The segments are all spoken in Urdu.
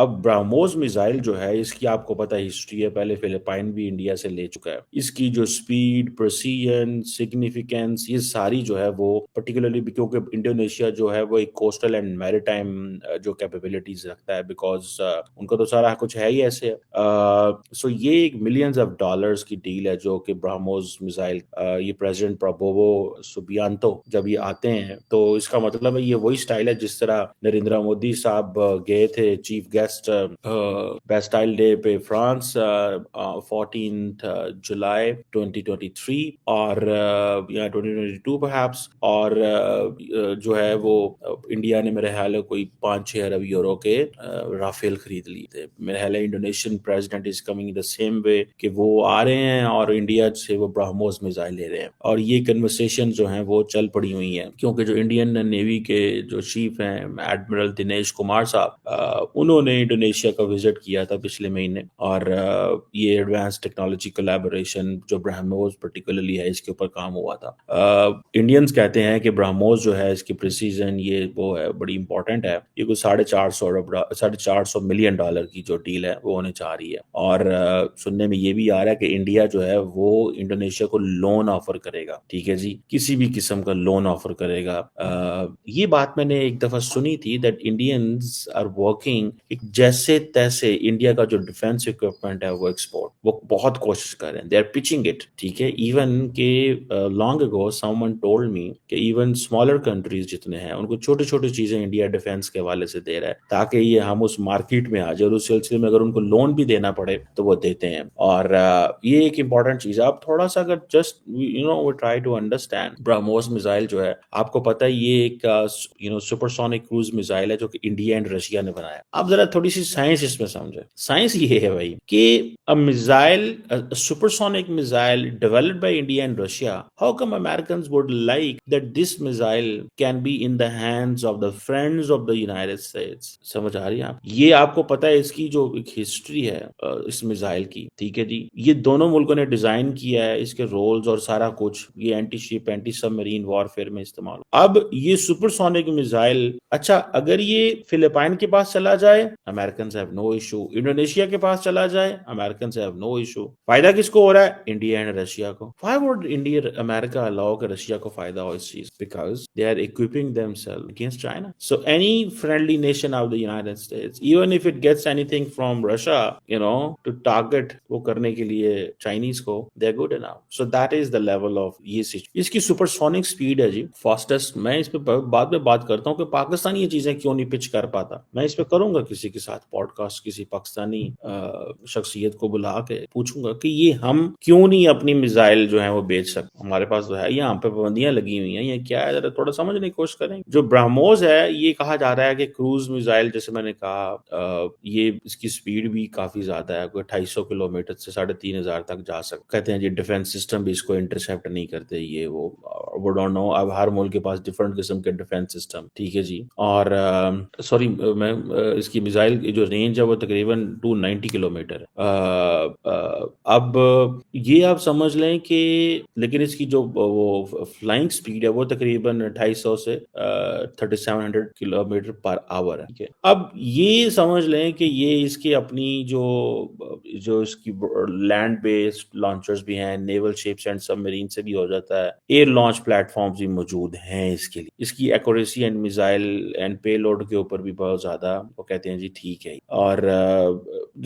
اب برہموس میزائل جو ہے اس کی آپ کو پتہ ہسٹری ہے، پہلے فلپائن بھی انڈیا سے لے چکا ہے. اس کی جو سپیڈ، پرسیجن، سگنیفیکینس، یہ ساری جو ہے وہ پرٹیکولرلی کیونکہ انڈونیشیا جو ہے وہ ایک کوسٹل اینڈ میریٹائم جو کیپیبلٹیز رکھتا ہے، بیکاز ان کا تو سارا کچھ ہے ہی ایسے. سو یہ ایک ملینز آف ڈالرز کی ڈیل ہے جو کہ برہموس میزائل، یہ پریزیڈنٹ پرابوو سبیانتو جب یہ آتے ہیں تو اس کا مطلب ہے یہ وہی سٹائل ہے جس طرح نریندر مودی صاحب گئے تھے چیف گیسٹ بیسٹائل ڈے پہ فرانس 14 جولائی 2023 اور یا 2022 perhaps، اور جو ہے وہ انڈیا نے میرے خیال ہے کوئی 5-6 ارب یورو کے رافیل خرید لیے تھے. میرے خیال ہے Indonesian president is coming the same way کہ وہ آ رہے ہیں اور انڈیا سے وہ برہموس میزائل لے رہے ہیں، اور یہ کنورسیشن جو ہیں وہ چل پڑی ہوئی ہیں کیونکہ جو انڈین نیوی کے جو چیف ہیں ایڈمرل دنیش کمار صاحب، انہوں نے انڈونیشیا کا وزٹ کیا تھا پچھلے مہینے، اور یہ ایڈوانس ٹیکنالوجی کولیبوریشن جو برہموس پرٹیکولرلی ہے اس کے اوپر کام ہوا تھا. انڈینز کہتے ہیں کہ برہموس جو ہے اس کی پریسیزن یہ وہ ہے بڑی امپورٹنٹ ہے. یہ کوئی $450 ملین کی جو ڈیل ہے وہ ہونے چاہ رہی ہے، اور سننے میں یہ بھی آ رہا ہے کہ انڈیا جو ہے وہ انڈونیشیا کو لون آفر کرے گا. ٹھیک ہے جی، کسی بھی قسم کا لون آفر کرے گا. یہ بات میں نے ایک دفعہ سنی تھی دیٹ انڈینز آر ورکنگ جیسے تیسے انڈیا کا جو ڈیفینس اکوپمنٹ ہے وہ ایکسپورٹ، وہ بہت کوشش کر رہے ہیں. They are pitching it. ٹھیک ہے، ایون کہ لانگ اگو سم ون ٹولڈ می کہ ایون اسمالر کنٹریز جتنے ہیں ان کو چھوٹی چھوٹی چیزیں انڈیا ڈیفینس کے حوالے سے دے رہا ہے تاکہ یہ ہم اس مارکیٹ میں آ جائے، اور اس سلسلے میں اگر ان کو لون بھی دینا پڑے تو وہ دیتے ہیں. اور یہ ایک امپورٹنٹ چیز ہے. آپ تھوڑا سا اگر just we try to understand BrahMos missile جو ہے، آپ کو پتہ ہے یہ ایک سپر سونک کروز میزائل ہے جو کہ انڈیا اینڈ رشیا نے بنایا. آپ ذرا تھوڑی سی سائنس اس میں سمجھے. سائنس یہ ہے بھائی کہ supersonic missile developed by India and Russia, how come Americans would like that this missile can be in the hands of the friends of the United States? سمجھ آ رہی ہے آپ؟ یہ آپ کو پتا ہے اس کی جو ایک ہسٹری ہے اس میزائل کی. ٹھیک ہے جی، یہ دونوں ملکوں نے ڈیزائن کیا ہے، اس کے رولز اور سارا کچھ یہ اینٹی شپ اینٹی سب مرین وارفیئر میں استعمال. اب یہ سپر سونک میزائل، اچھا اگر یہ فلپائن کے پاس چلا جائے Americans have no issue، Indonesia کے پاس چلا جائے Americans have no issue. فائدہ کس کو ہو رہا ہے؟ انڈیا اینڈ رشیا کو. Why would India America allow کہ رشیا کو فائدہ ہو اس چیز؟ Because they are equipping themselves against China. So any friendly nation of the United States, even if it gets anything from Russia, to target وہ کرنے کے لیے چائنیز کو، they're good enough. So that is the level of یہ اس کی سپر سونک سپیڈ ہے جی، فاسٹسٹ. میں اس پہ بعد میں بات کرتا ہوں کہ پاکستان یہ چیزیں کیوں نہیں پچ کر پاتا. میں اس پہ کروں گا کسی کے ساتھ پوڈ کاسٹ، کسی پاکستانی شخصیت کو بلا کے پوچھوں گا کہ یہ ہم کیوں نہیں اپنی میزائل جو ہیں وہ بیچ سکتے. ہمارے پاس تو ہے، یہاں پہ پابندیاں لگی ہوئی ہیں، یہ کیا ہے ذرا تھوڑا سمجھنے کی کوشش کریں. جو برہموس ہے یہ کہا جا رہا ہے کہ کروز میزائل، جیسے میں نے کہا، یہ اس کی سپیڈ بھی کافی زیادہ ہے، کوئی 250 کلومیٹر سے 3500 تک جا سکتا. کہتے ہیں جی ڈیفینس سسٹم بھی اس کو انٹرسیپٹ نہیں کرتے، یہ وہ ڈونٹ نو. اب ہر ملک کے پاس ڈفرنٹ قسم کے ڈیفینس سسٹم. ٹھیک ہے جی، اور سوری میں اس کی میزائل کی جو رینج ہے وہ تقریباً 290 کلومیٹر ہے. اب یہ آپ سمجھ لیں کہ لیکن اس کی جو وہ فلائنگ سپیڈ ہے وہ تقریباً 250 سے 3700 کلومیٹر پر آور ہے. اب یہ سمجھ لیں کہ یہ اس کی اپنی جو اس کی لینڈ بیسڈ لانچرز بھی ہیں، نیول شپس اینڈ سب مرین سے بھی ہو جاتا ہے، ایئر لانچ پلیٹ فارمز بھی موجود ہیں اس کے لیے. اس کی accuracy and missile and payload کے اوپر بھی بہت زیادہ وہ کہتے ہیں جی ٹھیک ہے. اور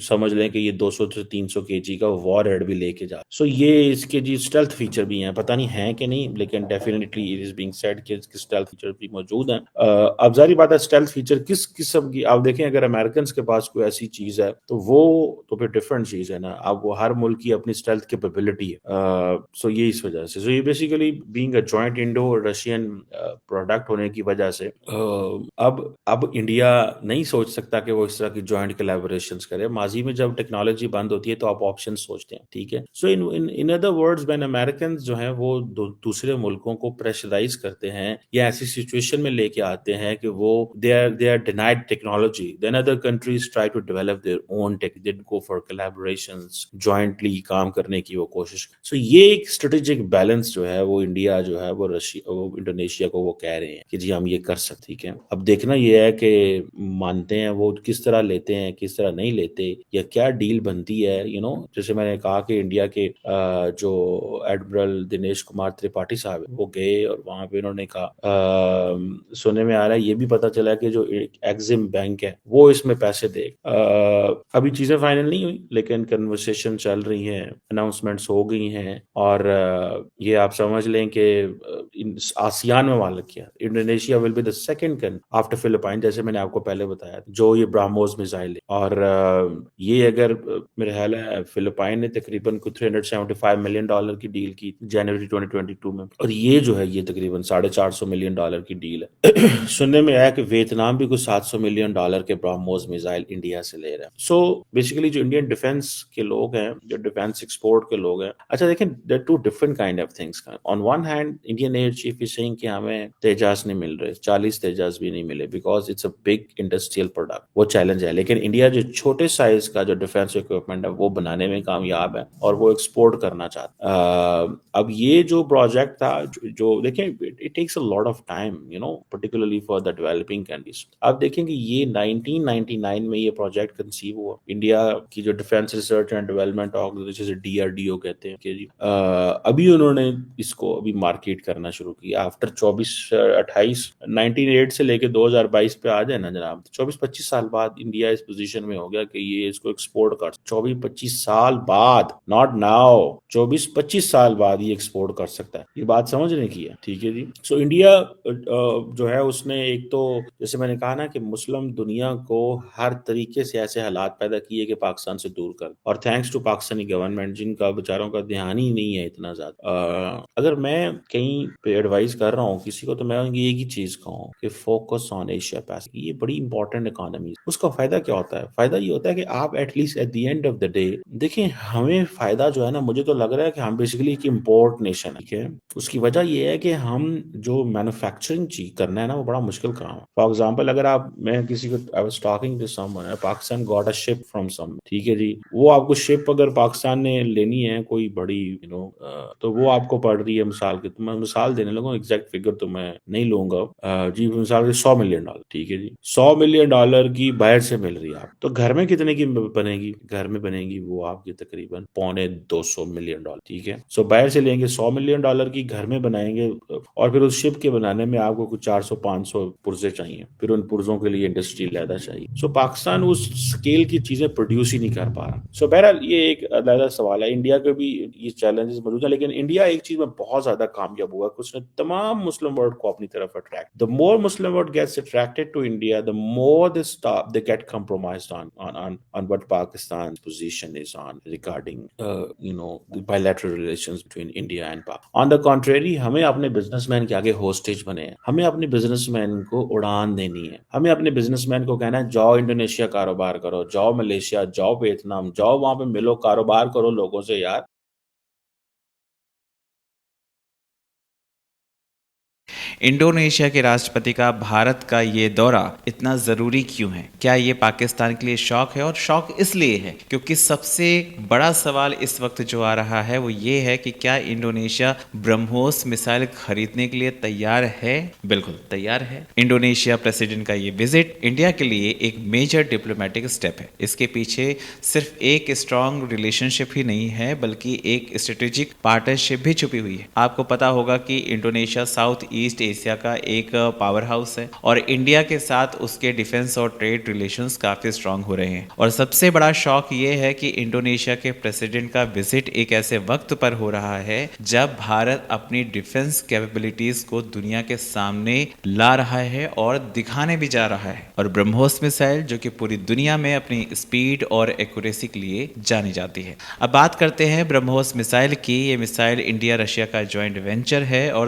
سمجھ لیں کہ یہ 200 سے 300 kg کا وار ہیڈ بھی لے کے جا. سو یہ اس کے جی اسٹیلتھ فیچر بھی ہیں، پتہ نہیں ہیں کہ نہیں، لیکن definitely it is being said کہ اس کے اسٹیلتھ فیچر بھی موجود ہیں. اب ظاہری بات ہے اسٹیلتھ فیچر کس قسم کی آپ دیکھیں، اگر امریکنز کے پاس کوئی ایسی چیز ہے تو وہ تو پھر ڈفرنٹ چیز ہے نا. اب وہ ہر ملک کی اپنی اسٹیلتھ کیپیبلٹی ہے. سو یہ اس وجہ سے یہ basically being a joint Indo Russian product ہونے کی وجہ سے اب انڈیا نہیں سوچ سکتا کہ وہ اس طرح کی جوائنٹ کولیبوریشنز کرے. ہے, ماضی میں جب ٹیکنالوجی بند ہوتی ہے تو آپ آپشن سوچتے ہیں, ٹھیک ہے. So in other words when Americans جو ہیں وہ دوسرے ملکوں کو پریشرائز کرتے ہیں یا ایسی سچویشن میں لے کے آتے ہیں کہ وہ they are denied technology, then other countries try to develop their own tech, they go for collaborations, jointly کام کرنے کی وہ کوشش. سو یہ ایک اسٹریٹجک بیلنس جو ہے وہ انڈیا جو ہے وہ انڈونیشیا کو وہ کہہ رہے ہیں کہ جی ہم یہ کر سکتے, ٹھیک ہے. اب دیکھنا یہ ہے کہ مانتے ہیں وہ کس طرح لیتے ہیں, کس طرح نہیں لیتے, یا کیا ڈیل بنتی ہے. جیسے میں نے کہا کہ انڈیا کے جو ایڈمرل دنیش کمار ترپاٹھی صاحب وہ گئے اور وہاں پہ انہوں نے کہا, سننے میں آ رہا ہے, یہ بھی پتا چلا کہ جو ایگزم بینک ہے وہ اس میں پیسے دے. ابھی چیزیں فائنل نہیں ہوئی لیکن کنورسیشن چل رہی ہیں, اناؤنسمنٹس ہو گئی ہیں, اور یہ آپ سمجھ لیں کہ آسیان میں مالک کیا, Indonesia will be the second after Philippines, جیسے میں نے آپ کو پہلے بتایا جو یہ برہموس میزائل ہے. اور یہ اگر میرا خیال ہے فلپائن نے تقریباً $375 ملین کی ڈیل کی جنوری 2022 میں, اور یہ جو ہے یہ تقریباً $450 ملین کی ڈیل ہے. سننے میں آیا کہ ویتنام بھی کچھ $700 ملین کے برہموس میزائل انڈیا سے لے رہا ہے. سو بیسیکلی جو انڈین ڈیفنس کے لوگ ہیں, جو ڈیفنس ایکسپورٹ کے لوگ ہیں, اچھا دیکھیں there are two different kind of things. On one hand, Indian Air Chief is saying کہ ہمیں تیجاس نہیں مل رہے, 40 تیجاس بھی نہیں ملے, because it's a big industrial product. وہ چیلنج ہے, لیکن انڈیا جو چھوٹے سائز کا جو ڈیفنس اکوپمنٹ ہے وہ بنانے میں کامیاب ہے اور وہ ایکسپورٹ کرنا چاہتا ہے. اب یہ جو پروجیکٹ تھا جو دیکھیں it takes a lot of time, particularly for the developing countries. اب دیکھیں کہ یہ 1999 میں یہ پروجیکٹ کنسیو ہوا. انڈیا کی جو Defence Research and Development Organisation DRDO کہتے ہیں کہ ابھی انہوں نے اس کو ابھی مارکیٹ کرنا شروع کیا آفٹر 1928 سے لے کے 2022 پہ آ جائے نا جناب, 24-25 سال بعد انڈیا اس پوزیشن میں ہو گیا کہ یہ اس کو ایکسپورٹ کر, 24-25 سال بعد, ناٹ ناؤ, 24-25 سال بعد یہ ایکسپورٹ کر سکتا ہے. یہ بات سمجھنے کی ہے, ٹھیک ہے جی. سو انڈیا جو ہے اس نے ایک تو جیسے میں نے کہا نا کہ مسلم دنیا کو ہر طریقے سے ایسے حالات پیدا کیے کہ پاکستان سے دور کر, اور تھینکس ٹو پاکستانی گورنمنٹ جن کا بیچاروں کا دھیان ہی نہیں ہے اتنا زیادہ. اگر میں کہیں پہ ایڈوائز کر رہا ہوں کسی کو تو میں ایک ہی چیز کہوں کہ فوکس آن ایشیا پیسفک. یہ بڑی امپورٹنٹ اکانومی. اس کا فائدہ کیا ہوتا ہے؟ فائدہ یہ ہوتا ہے کہ آپ at least at the end of the day دیکھیں, ہمیں فائدہ جو ہے نا, مجھے تو لگ رہا ہے کہ ہم بیسیکلی ایک امپورٹ نیشن ہے, ٹھیک ہے. اس کی وجہ یہ ہے کہ ہم جو مینوفیکچرنگ چیز کرنا ہے نا وہ بڑا مشکل کام ہے. فار ایگزامپل اگر میں کسی کو I was talking to someone, Pakistan got a ship from some, ٹھیک ہے جی, وہ آپ کو شپ اگر پاکستان نے لینی ہے کوئی بڑی تو وہ آپ کو پڑ رہی ہے مثال کے, تو میں مثال دینے لگوں, ایگزیکٹ فگر تو میں نہیں لوں گا جی, مثال کے $100 ملین, ٹھیک ہے جی, $100 ملین کی باہر سے مل رہی ہے آپ, تو گھر میں کتنے کی بنے گی؟ گھر میں بنے گی وہ آپ کی تقریباً $250 ملین, ٹھیک ہے. سو باہر سے لیں گے $100 ملین کی, گھر میں بنائیں گے, اور پھر اس شپ کے بنانے میں آپ کو کچھ 400-500 پرزے چاہیے, پھر ان پرزوں کے لیے انڈسٹری لیدا چاہیے. سو پاکستان اس اسکیل کی چیزیں پروڈیوس ہی نہیں کر پا رہا. سو بہرحال یہ ایک علیحدہ سوال ہے. انڈیا کے بھی یہ چیلنجز موجود ہیں, لیکن انڈیا ایک چیز میں بہت زیادہ کامیاب ہوا کہ اس نے تمام مسلم ورلڈ کو اپنی طرف attract. The more Muslim world gets attracted to India, the more they get compromised on what Pakistan's position is on regarding the bilateral relations between India and Pakistan. On the contrary, ہمیں اپنے بزنس مین کے آگے ہوسٹیج بنے ہیں, ہمیں اپنے بزنس مین کو اڑان دینی ہے, ہمیں اپنے بزنس مین کو کہنا ہے جاؤ انڈونیشیا کاروبار کرو, جاؤ ملیشیا, جاؤ ویتنام, جاؤ وہاں پہ ملو, کاروبار کرو لوگوں سے یار. انڈونیشیا کے راشٹرپتی کا بھارت کا یہ دورہ اتنا ضروری کیوں ہے؟ کیا یہ پاکستان کے لیے شوق ہے؟ اور شوق اس لیے ہے کیونکہ سب سے بڑا سوال اس وقت جو آ رہا ہے وہ یہ ہے کہ کیا انڈونیشیا برہموس میزائل خریدنے کے لیے تیار ہے؟ بالکل تیار ہے. انڈونیشیا پریزیڈنٹ کا یہ وزٹ انڈیا کے لیے ایک میجر ڈپلومیٹک اسٹیپ ہے. اس کے پیچھے صرف ایک اسٹرانگ ریلیشن شپ ہی نہیں ہے بلکہ ایک اسٹریٹجک پارٹنرشپ بھی چھپی ہوئی ہے. آپ کو پتا ہوگا کہ انڈونیشیا ساؤتھ ایسٹ ایشیا کا ایک پاور ہاؤس ہے اور انڈیا کے ساتھ اس کے ڈیفنس اور ٹریڈ ریلیشنز کافی اسٹرانگ ہو رہے ہیں. اور سب سے بڑا شوق یہ ہے کہ انڈونیشیا کے پریزیڈنٹ کا وزٹ ایک ایسے وقت پر ہو رہا ہے جب بھارت اپنی ڈیفنس کیپیبلٹیز کو دنیا کے سامنے لا رہا ہے اور دکھانے بھی جا رہا ہے. اور برہموس میزائل جو کہ پوری دنیا میں اپنی اسپیڈ اور ایکوریسی کے لیے جانی جاتی ہے. اب بات کرتے ہیں برہموس میزائل کی. یہ میزائل انڈیا رشیا کا جوائنٹ وینچر ہے اور